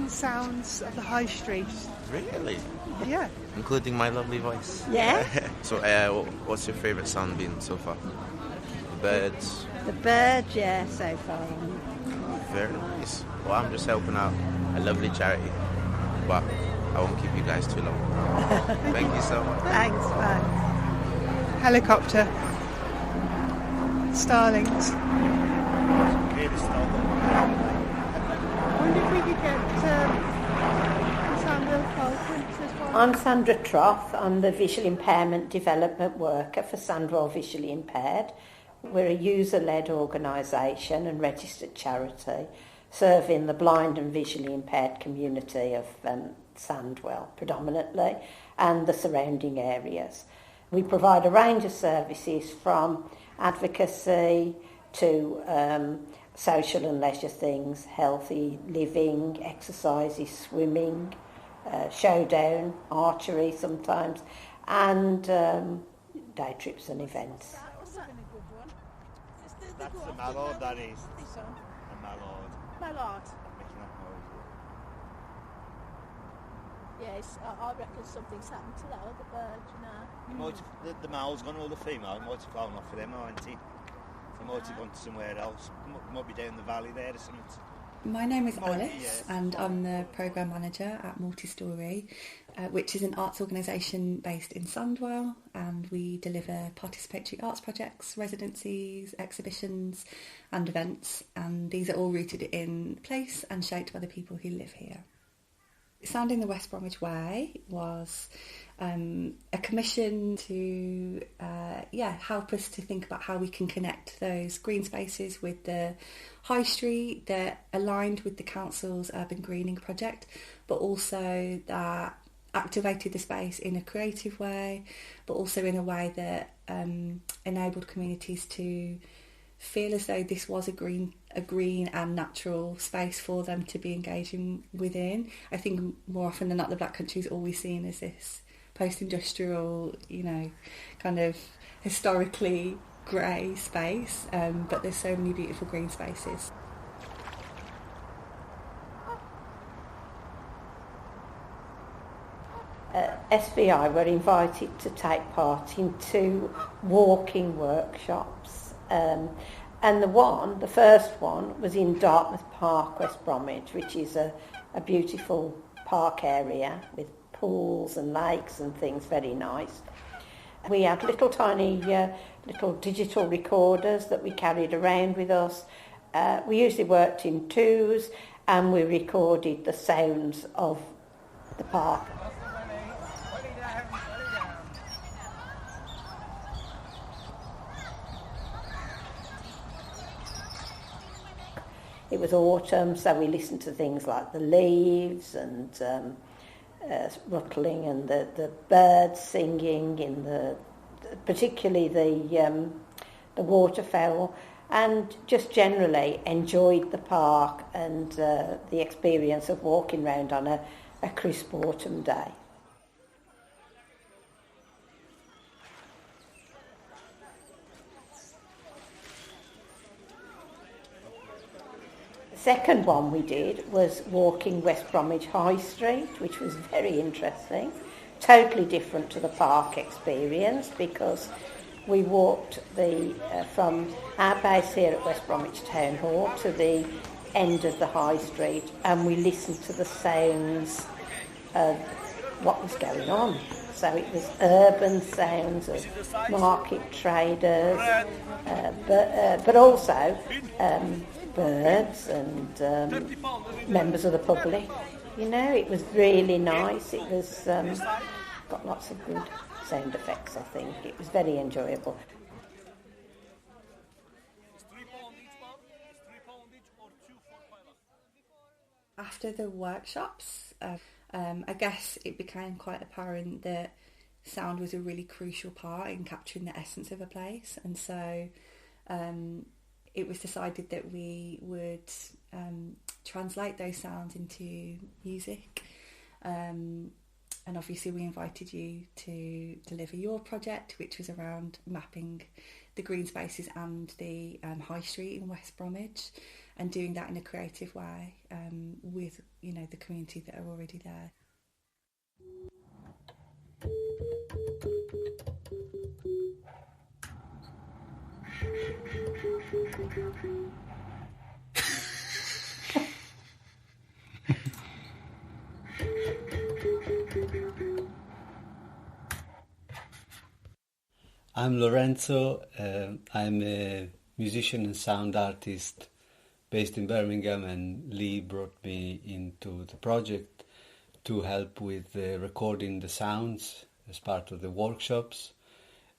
making sounds of the high street. Really? Yeah. Including my lovely voice. Yeah. So, what's your favourite sound been so far? The birds. The birds, yeah, so far. Very nice. Well, I'm just helping out a lovely charity, but I won't keep you guys too long. Thank you so much. Thanks, bye. Helicopter. Starlings. I wonder if we could get Sandwell Colquhoun as well. I'm Sandra Troth. I'm the Visual Impairment Development Worker for Sandwell Visually Impaired. We're a user-led organisation and registered charity serving the blind and visually impaired community of Sandwell predominantly and the surrounding areas. We provide a range of services from advocacy to social and leisure things, healthy living, exercises, swimming, showdown, archery sometimes, and day trips and events. That's the mallard, that is. A mallard. Mallard. Making that noise. Yes, I reckon something's happened to that other bird, you know. The male's gone, all the female, might have flown off of them, hasn't he? They might have gone to somewhere else. Might be down the valley there or something. My name is Alice and I'm the Programme Manager at Multistory, which is an arts organisation based in Sandwell, and we deliver participatory arts projects, residencies, exhibitions and events, and these are all rooted in place and shaped by the people who live here. Sounding the West Bromwich Way was a commission to help us to think about how we can connect those green spaces with the high street that aligned with the council's urban greening project, but also that activated the space in a creative way, but also in a way that enabled communities to feel as though this was a green and natural space for them to be engaging within. I think more often than not the Black Country is always seen as this post-industrial, kind of historically grey space, but there's so many beautiful green spaces. SVI were invited to take part in 2 walking workshops, and the first one was in Dartmouth Park, West Bromwich, which is a beautiful park area with pools and lakes and things, very nice. We had little tiny little digital recorders that we carried around with us. We usually worked in 2s and we recorded the sounds of the park. It was autumn, so we listened to things like the leaves and ruttling and the birds singing, particularly the waterfowl, and just generally enjoyed the park and the experience of walking around on a crisp autumn day. The second one we did was walking West Bromwich High Street, which was very interesting, totally different to the park experience, because we walked from our base here at West Bromwich Town Hall to the end of the High Street, and we listened to the sounds of what was going on. So it was urban sounds of market traders, but also birds and members of the public. It was really nice. It was got lots of good sound effects, I think. It was very enjoyable. After the workshops, I guess it became quite apparent that sound was a really crucial part in capturing the essence of a place, and so it was decided that we would translate those sounds into music, and obviously we invited you to deliver your project, which was around mapping the green spaces and the high street in West Bromwich, and doing that in a creative way with, you know, the community that are already there. I'm Lorenzo. I'm a musician and sound artist based in Birmingham, and Lee brought me into the project to help with recording the sounds as part of the workshops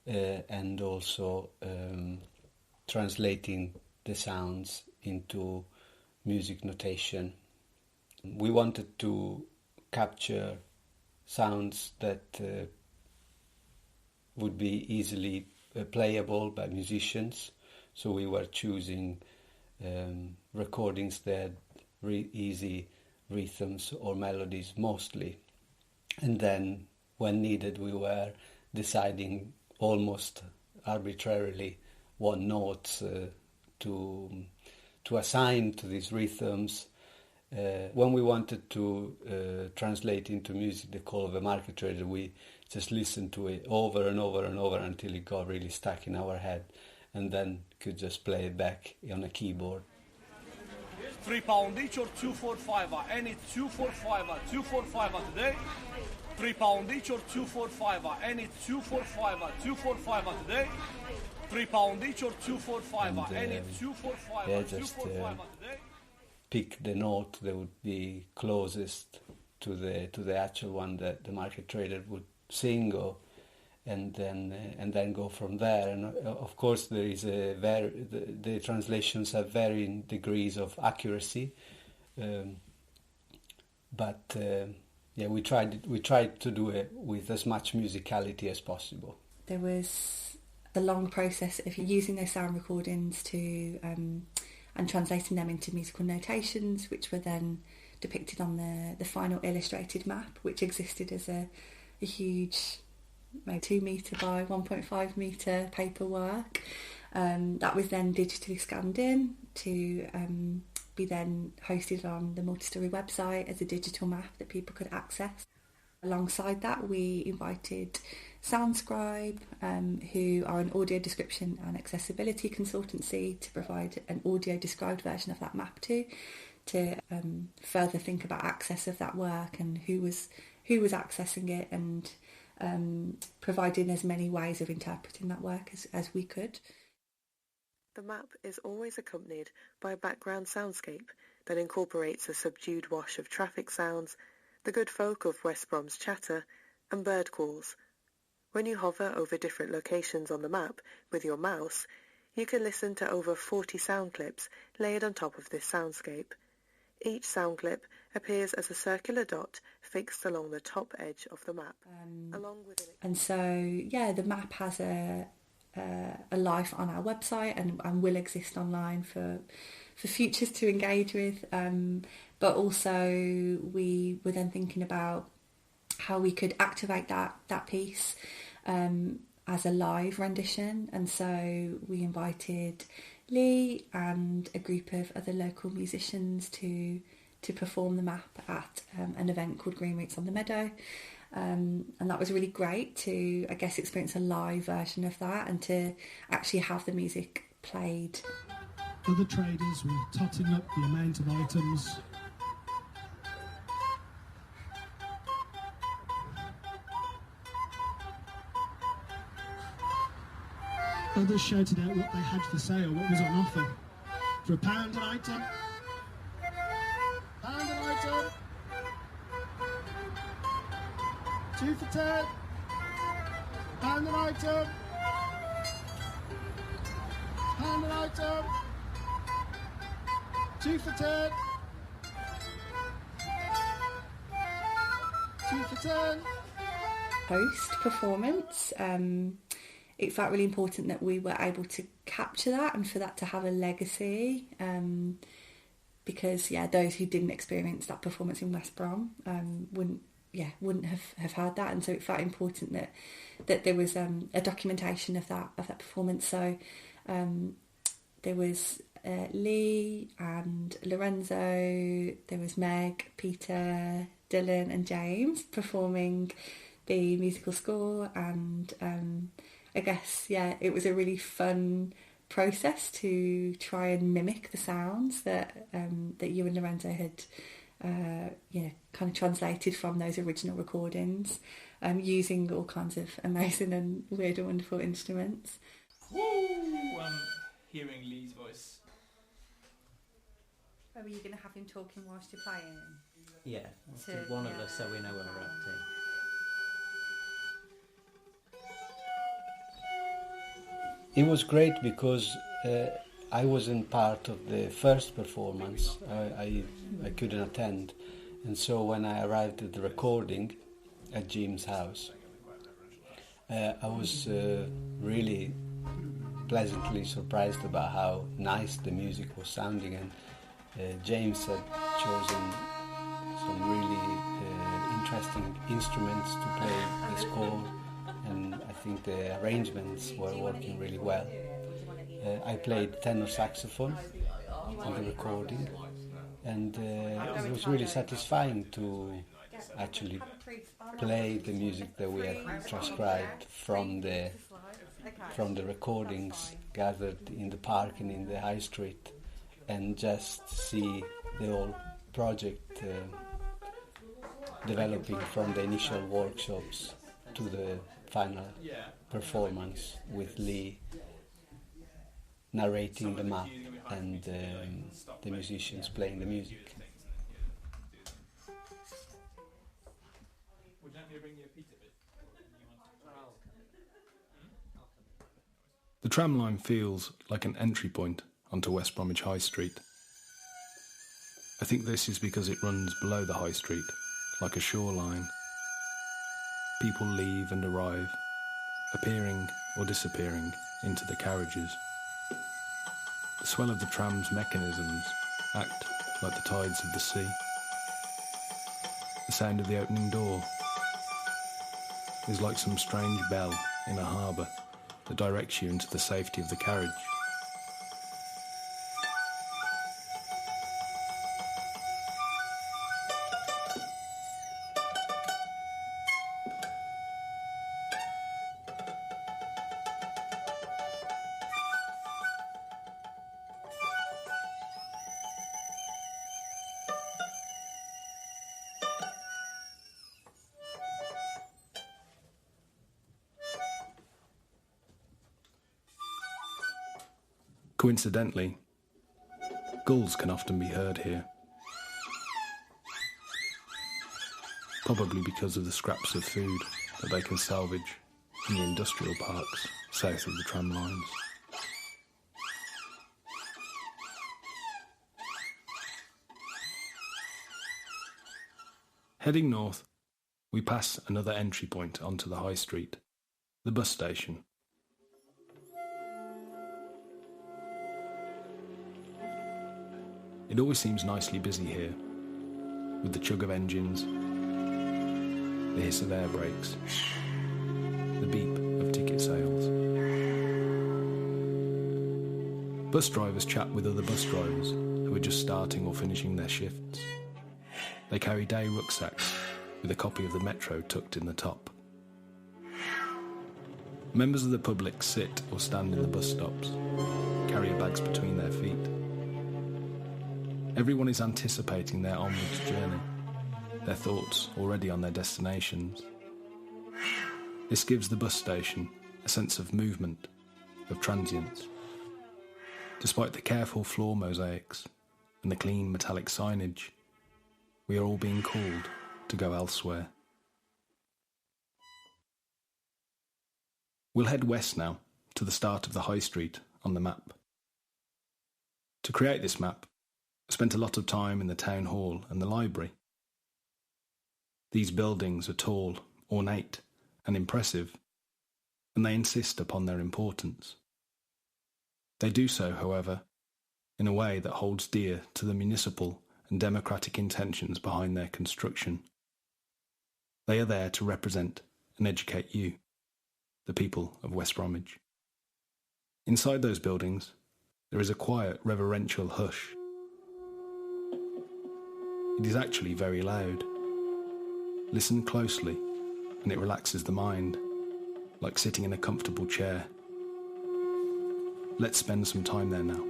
and also translating the sounds into music notation. We wanted to capture sounds that would be easily playable by musicians, so we were choosing recordings that had easy rhythms or melodies mostly, and then when needed we were deciding almost arbitrarily what notes to assign to these rhythms. When we wanted to translate into music the call of a market trader, we just listened to it over and over and over until it got really stuck in our head, and then could just play it back on a keyboard. £3 each or 245, any 245, 245 today. £3 each or 245, any 245, 245 today. £3 each or 245, any 245, 245 today. Pick the note that would be closest to the actual one that the market trader would sing, and then go from there. And of course there is the translations have varying degrees of accuracy, but we tried to do it with as much musicality as possible. There was the long process of using those sound recordings to and translating them into musical notations, which were then depicted on the final illustrated map, which existed as a huge, maybe 2 metre by 1.5 metre paperwork. That was then digitally scanned in to be then hosted on the Multistory website as a digital map that people could access. Alongside that, we invited Transcribed, who are an audio description and accessibility consultancy, to provide an audio described version of that map to further think about access of that work and who was accessing it, and providing as many ways of interpreting that work as we could. The map is always accompanied by a background soundscape that incorporates a subdued wash of traffic sounds, the good folk of West Brom's chatter, and bird calls. When you hover over different locations on the map with your mouse, you can listen to over 40 sound clips layered on top of this soundscape. Each sound clip appears as a circular dot fixed along the top edge of the map. The map has a life on our website and will exist online for futures to engage with. But also we were then thinking about how we could activate that piece as a live rendition, and so we invited Lee and a group of other local musicians to perform the map at an event called Green Roots on the Meadow, and that was really great to, I guess, experience a live version of that and to actually have the music played. Other traders were totting up the amount of items. Others shouted out what they had for sale, what was on offer. For £1 an item. £1 an item. 2 for 10. £1 an item. £1 an item. 2 for 10. 2 for 10. Post-performance, it felt really important that we were able to capture that and for that to have a legacy, because those who didn't experience that performance in West Brom wouldn't have had that, and so it felt important that there was a documentation of that performance. So there was Lee and Lorenzo, there was Meg, Peter, Dylan and James performing the musical score, and I guess, yeah, it was a really fun process to try and mimic the sounds that you and Lorenzo had kind of translated from those original recordings, using all kinds of amazing and weird and wonderful instruments. Woo! I'm hearing Lee's voice. Oh, were you going to have him talking whilst you're playing? Yeah, one of us, so we know where we're up to. It was great because I wasn't part of the first performance. I couldn't attend, and so when I arrived at the recording at Jim's house, I was really pleasantly surprised about how nice the music was sounding, and James had chosen some really interesting instruments to play the score, and I think the arrangements were working really well. I played tenor saxophone on the recording, and it was really satisfying to actually play the music that we had transcribed from the recordings gathered in the park and in the high street, and just see the whole project developing from the initial workshops to the final performance with Lee narrating the map and the musicians playing the music. The tram line feels like an entry point onto West Bromwich High Street. I think this is because it runs below the High Street, like a shoreline. People leave and arrive, appearing or disappearing into the carriages. The swell of the tram's mechanisms act like the tides of the sea. The sound of the opening door is like some strange bell in a harbour that directs you into the safety of the carriage. Coincidentally, gulls can often be heard here, probably because of the scraps of food that they can salvage in the industrial parks south of the tram lines. Heading north, we pass another entry point onto the high street, the bus station. It always seems nicely busy here, with the chug of engines, the hiss of air brakes, the beep of ticket sales. Bus drivers chat with other bus drivers who are just starting or finishing their shifts. They carry day rucksacks with a copy of the Metro tucked in the top. Members of the public sit or stand in the bus stops, carrier bags between their feet. Everyone is anticipating their onwards journey, their thoughts already on their destinations. This gives the bus station a sense of movement, of transience. Despite the careful floor mosaics and the clean metallic signage, we are all being called to go elsewhere. We'll head west now to the start of the high street on the map. To create this map, I spent a lot of time in the town hall and the library. These buildings are tall, ornate, and impressive, and they insist upon their importance. They do so, however, in a way that holds dear to the municipal and democratic intentions behind their construction. They are there to represent and educate you, the people of West Bromwich. Inside those buildings, there is a quiet, reverential hush. It is actually very loud. Listen closely, and it relaxes the mind, like sitting in a comfortable chair. Let's spend some time there now.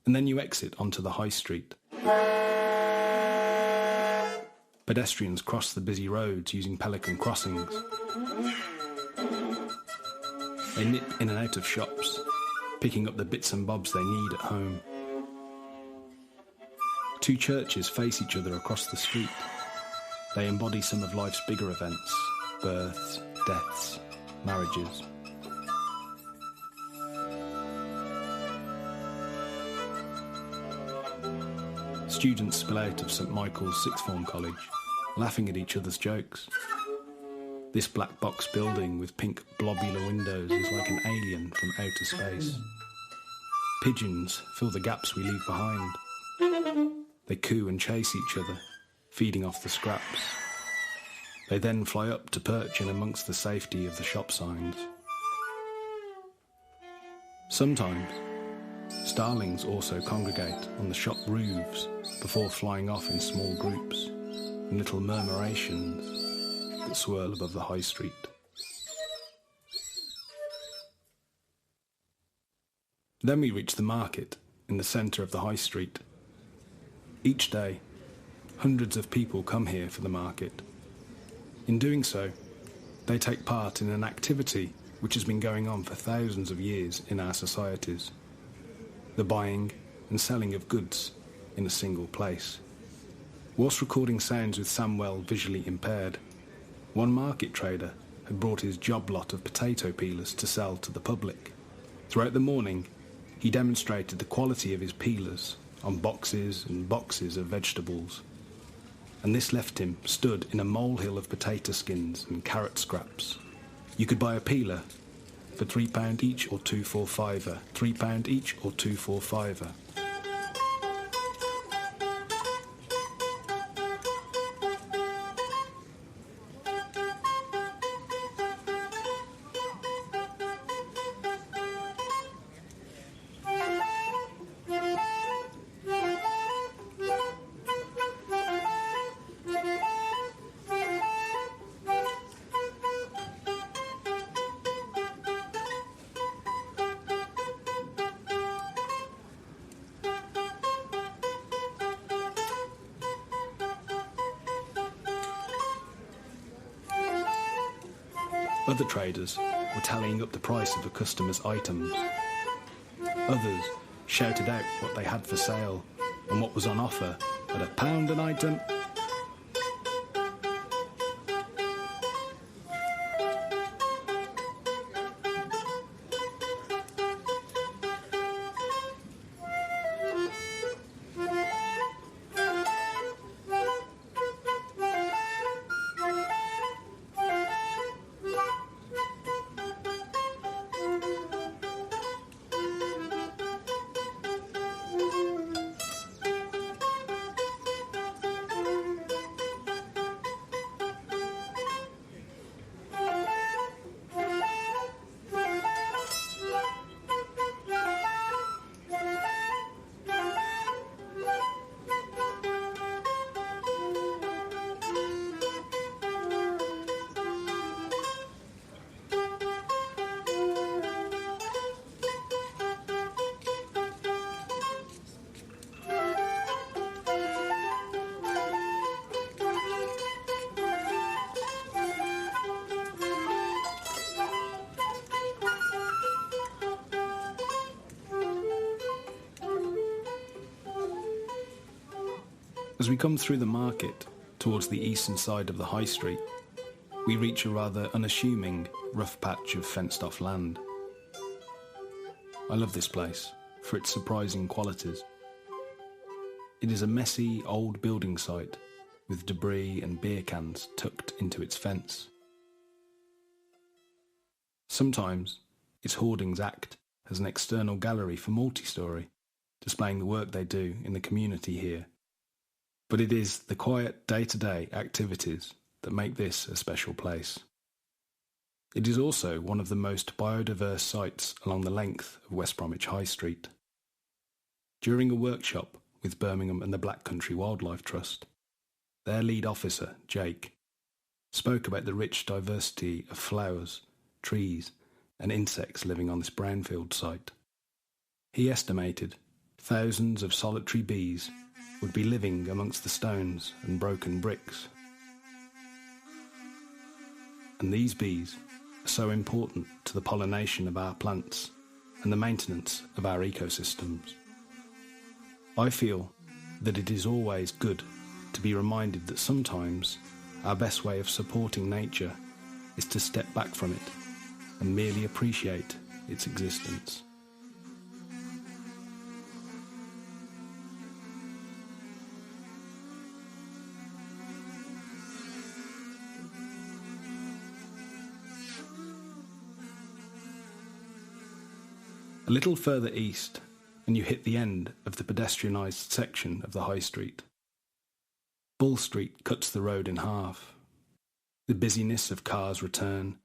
And then you exit onto the high street. Pedestrians cross the busy roads using pelican crossings. They nip in and out of shops, picking up the bits and bobs they need at home. Two churches face each other across the street. They embody some of life's bigger events: births, deaths, marriages. Students spill out of St Michael's Sixth Form College, laughing at each other's jokes. This black box building with pink blobular windows is like an alien from outer space. Pigeons fill the gaps we leave behind. They coo and chase each other, feeding off the scraps. They then fly up to perch in amongst the safety of the shop signs. Sometimes, starlings also congregate on the shop roofs before flying off in small groups, in little murmurations that swirl above the high street. Then we reach the market in the centre of the high street. Each day, hundreds of people come here for the market. In doing so, they take part in an activity which has been going on for thousands of years in our societies: the buying and selling of goods in a single place. Whilst recording sounds with Sandwell visually impaired, one market trader had brought his job lot of potato peelers to sell to the public. Throughout the morning, he demonstrated the quality of his peelers on boxes and boxes of vegetables, and this left him stood in a molehill of potato skins and carrot scraps. You could buy a peeler for £3 each or 2 for £5, £3 each or 2 for £5. Other traders were tallying up the price of a customer's items. Others shouted out what they had for sale and what was on offer at £1 an item. As we come through the market towards the eastern side of the High Street, we reach a rather unassuming, rough patch of fenced-off land. I love this place for its surprising qualities. It is a messy, old building site with debris and beer cans tucked into its fence. Sometimes its hoardings act as an external gallery for Multistory, displaying the work they do in the community here. But it is the quiet day-to-day activities that make this a special place. It is also one of the most biodiverse sites along the length of West Bromwich High Street. During a workshop with Birmingham and the Black Country Wildlife Trust, their lead officer, Jake, spoke about the rich diversity of flowers, trees and insects living on this brownfield site. He estimated thousands of solitary bees would be living amongst the stones and broken bricks. And these bees are so important to the pollination of our plants and the maintenance of our ecosystems. I feel that it is always good to be reminded that sometimes our best way of supporting nature is to step back from it and merely appreciate its existence. A little further east, and you hit the end of the pedestrianised section of the High Street. Bull Street cuts the road in half. The busyness of cars return,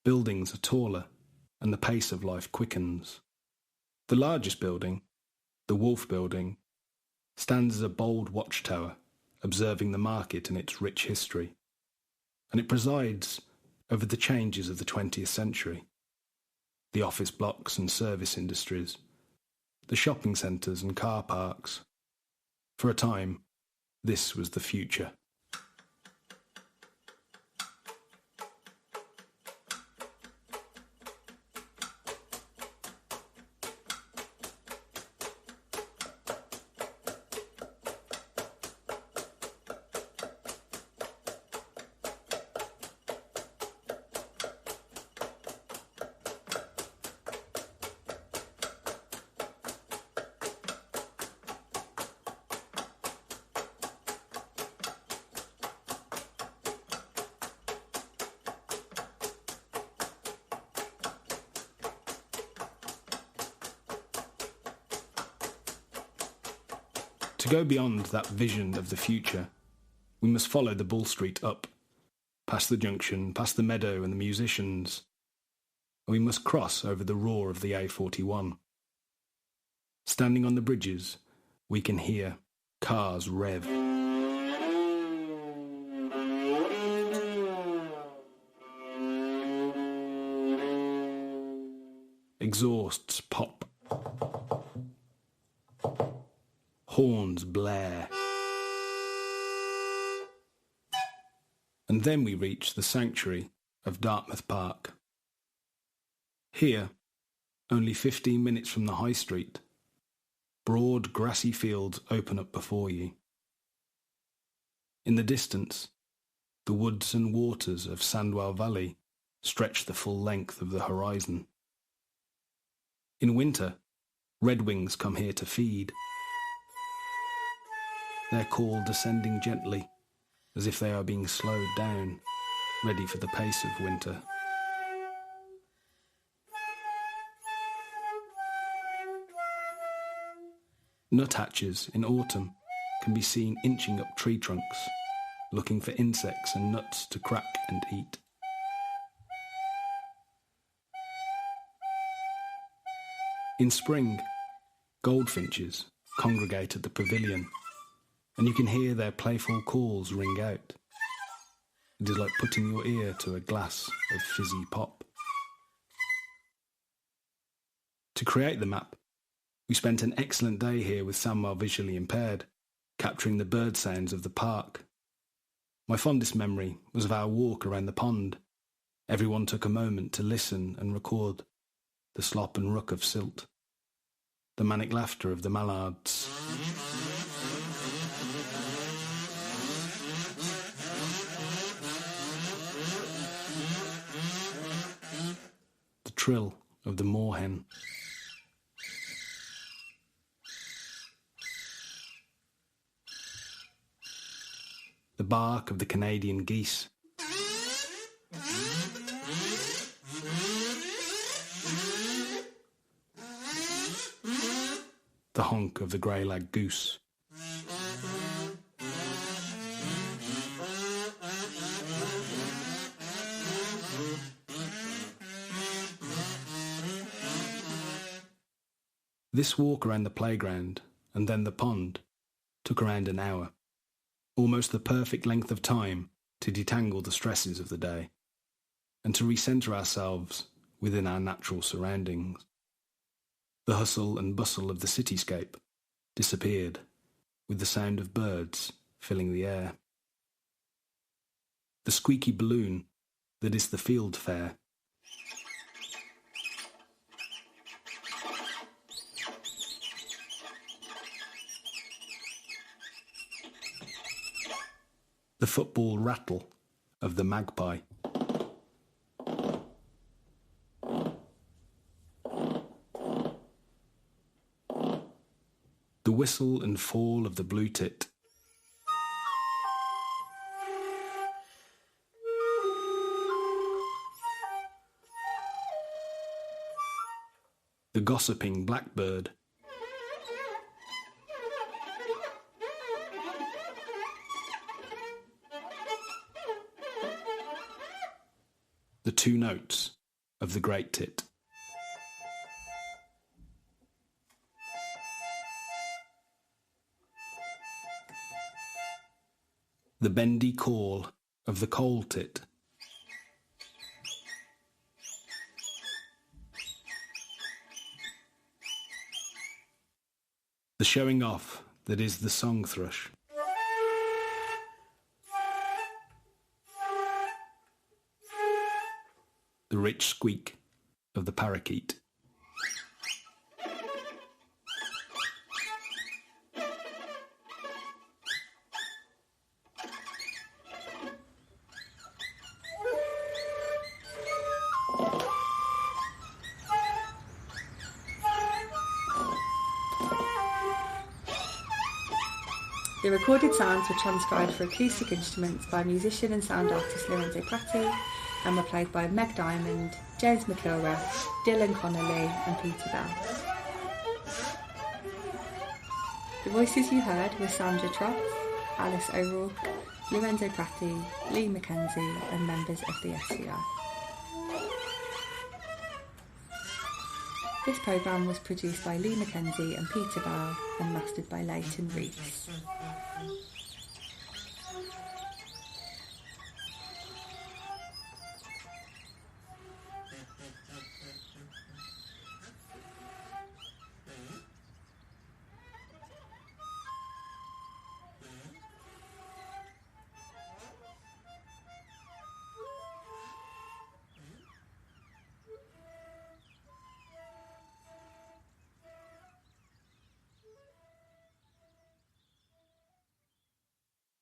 buildings are taller, and the pace of life quickens. The largest building, the Wolf Building, stands as a bold watchtower, observing the market and its rich history, and it presides over the changes of the 20th century. The office blocks and service industries, the shopping centres and car parks. For a time, this was the future. To go beyond that vision of the future, we must follow the Bull Street up, past the junction, past the meadow and the musicians, and we must cross over the roar of the A41. Standing on the bridges, we can hear cars rev. Exhausts pop. Horns blare. And then we reach the sanctuary of Dartmouth Park. Here, only 15 minutes from the High Street, broad grassy fields open up before you. In the distance, the woods and waters of Sandwell Valley stretch the full length of the horizon. In winter, redwings come here to feed. Their call descending gently, as if they are being slowed down, ready for the pace of winter. Nuthatches in autumn can be seen inching up tree trunks, looking for insects and nuts to crack and eat. In spring, goldfinches congregate at the pavilion, and you can hear their playful calls ring out. It is like putting your ear to a glass of fizzy pop. To create the map, we spent an excellent day here with Sandwell Visually Impaired, capturing the bird sounds of the park. My fondest memory was of our walk around the pond. Everyone took a moment to listen and record the slop and ruck of silt, the manic laughter of the mallards. trill of the moorhen. The bark of the Canadian geese. The honk of the grey-lag goose. This walk around the playground and then the pond took around an hour, almost the perfect length of time to detangle the stresses of the day and to recenter ourselves within our natural surroundings. The hustle and bustle of the cityscape disappeared with the sound of birds filling the air. The squeaky balloon that is the field fair. The football rattle of the magpie. The whistle and fall of the blue tit. The gossiping blackbird. The two notes of the great tit. The bendy call of the coal tit. The showing off that is the song thrush. The rich squeak of the parakeet. The recorded sounds were transcribed for acoustic instruments by musician and sound artist Lorenzo Prati and were played by Meg Diamond, James McIlrath, Dylan Connolly and Peter Bell. The voices you heard were Sandra Troth, Alice O'Rourke, Lorenzo Prati, Lee Mackenzie and members of the SVI. This programme was produced by Lee Mackenzie and Peter Bell and mastered by Leighton Rees.